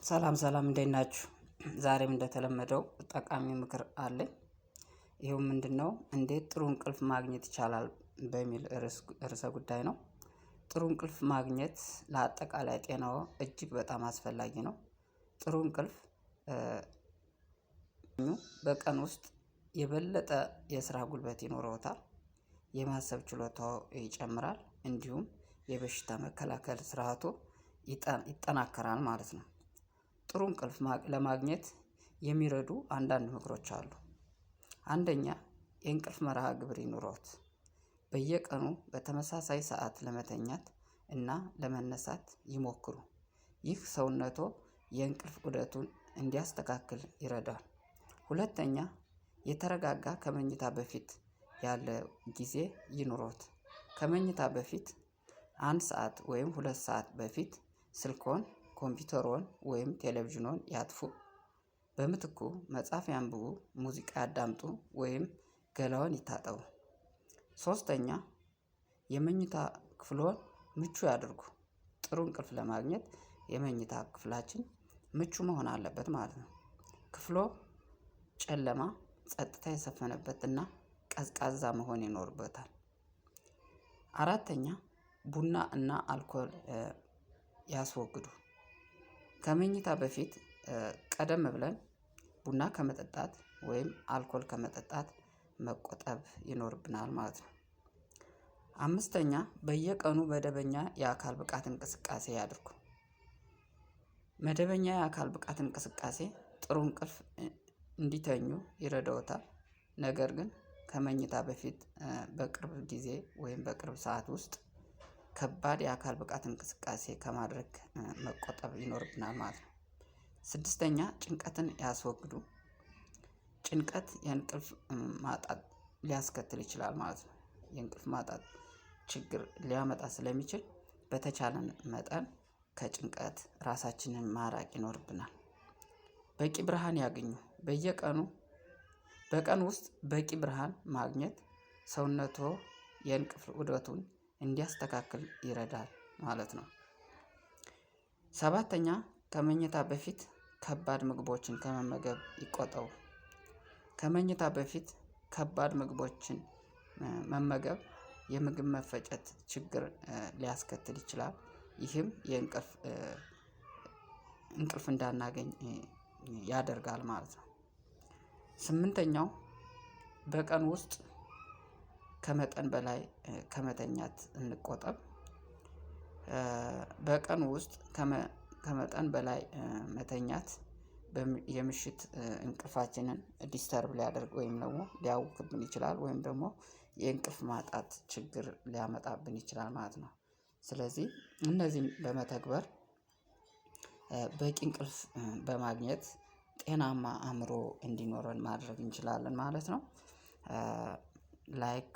ሰላም ሰላም እንዴት ናችሁ? ዛሬም እንደተለመደው ጠቃሚ ምክር አለኝ። ይኸው ምንድነው እንዴት ጥሩ እንቅልፍ ማግኘት ይቻላል በሚል ርዕሰ ጉዳይ ነው። ጥሩ እንቅልፍ ማግኘት ለአጠቃላይ ጤናዎ እጅግ በጣም አስፈላጊ ነው። ጥሩ እንቅልፍ በቀን ውስጥ የበለጠ የስራ ጉልበት ይኖረዎታል። የማሰብ ችሎታዎ ይጨምራል እንዲሁም የበሽታ መከላከል ስርዓቶ ይጠናከራል ማለት ነው። ጥሩ እንቅልፍ ለማግኘት የሚረዱ አንዳንድ ምክሮች አሉ። አንደኛ የእንቅልፍ መርሃ ግብር ይኑሮት። በየቀኑ በተመሳሳይ ሰዓት ለመተኛት እና ለመነሳት ይሞክሩ። ይህ ሰውነቶ የእንቅልፍ ዑደቱን እንዲያስተካክል ይረዳል። ሁለተኛ የተረጋጋ ከመኝታ በፊት ያለ ጊዜ ይኑሮት። ከመኝታ በፊት 1 ሰዓት ወይም 2 ሰዓት በፊት ስልክዎን ኮምፒውተርዎን ወይም ቴሌቪዥንዎን ያጥፉ። በምትኩ መጽሐፍ ያንብቡ ሙዚቃ ያዳምጡ ወይም ገላውን ይታጠቡ። ሶስተኛ የመኝታ ክፍልዎን ምቹ ያድርጉ። ጥሩ እንቅልፍ ለማግኘት የመኝታ ክፍላችን ምቹ መሆን አለበት ማለት ነው። ክፍሎ ጨለማ ጸጥታ የሰፈነበትና ቀዝቃዛ መሆን ይኖርበታል። አራተኛ ቡና እና አልኮል ያስወግዱ። ከመኝታ በፊት ቀደም ብለን ቡና ከመጠጣት ወይም አልኮል ከመጠጣት መቆጠብ ይኖርብናል ማለት ነው። አምስተኛ በየቀኑ መደበኛ የአካል ብቃት እንቅስቃሴ ያድርጉ። መደበኛ የአካል ብቃት እንቅስቃሴ ጥሩ እንቅልፍ እንዲተኙ ይረዳዎታል። ነገር ግን ከመኝታ በፊት በቅርብ ጊዜ ወይም በቅርብ ሰዓት ውስጥ ከባድ የአካል ብቃት እንቅስቃሴ ከማድረግ መቆጠብ ይኖርብናል ማለት ነው። ስድስተኛ ጭንቀትን ያስወግዱ። ጭንቀት የእንቅልፍ ማጣት ሊያስከትል ይችላል ማለት ነው። የእንቅልፍ ማጣት ችግር ሊያመጣ ስለሚችል በተቻለን መጠን ከጭንቀት ራሳችንን ማራቅ ይኖርብናል። በቂ ብርሃን ያግኙ። በቀን ውስጥ በቂ ብርሃን ማግኘት ሰውነቶ የእንቅልፍ ዑደቱን እንዲያስተካክል ይረዳል ማለት ነው። ሰባተኛ ከመኝታ በፊት ከባድ ምግቦችን ከመመገብ ይቆጠቡ። ከመኝታ በፊት ከባድ ምግቦችን መመገብ የምግብ መፈጨት ችግር ሊያስከትል ይችላል። ይህም እንቅልፍ እንዳናገኝ ያደርጋል ማለት ነው። ስምንተኛው በቀን ውስጥ ከመጠን በላይ ከመተኛት እንቆጠብ። በቀን ውስጥ ከመጠን በላይ መተኛት የምሽት እንቅልፋችንን ዲስተርብ ሊያደርግ ወይም ደግሞ ሊያውክብን ይችላል ወይም ደግሞ የእንቅልፍ ማጣት ችግር ሊያመጣብን ይችላል ማለት ነው። ስለዚህ እነዚህን በመተግበር በቂ እንቅልፍ በማግኘት ጤናማ አእምሮ እንዲኖረን ማድረግ እንችላለን ማለት ነው። ላይክ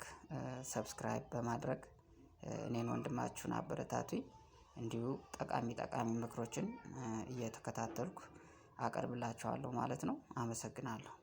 ሰብስክራይብ በማድረግ እኔን ወንድማችሁን አበረታቱኝ። እንዲሁ ጠቃሚ ምክሮችን እየተከታተልኩ አቀርብላችኋለሁ ማለት ነው። አመሰግናለሁ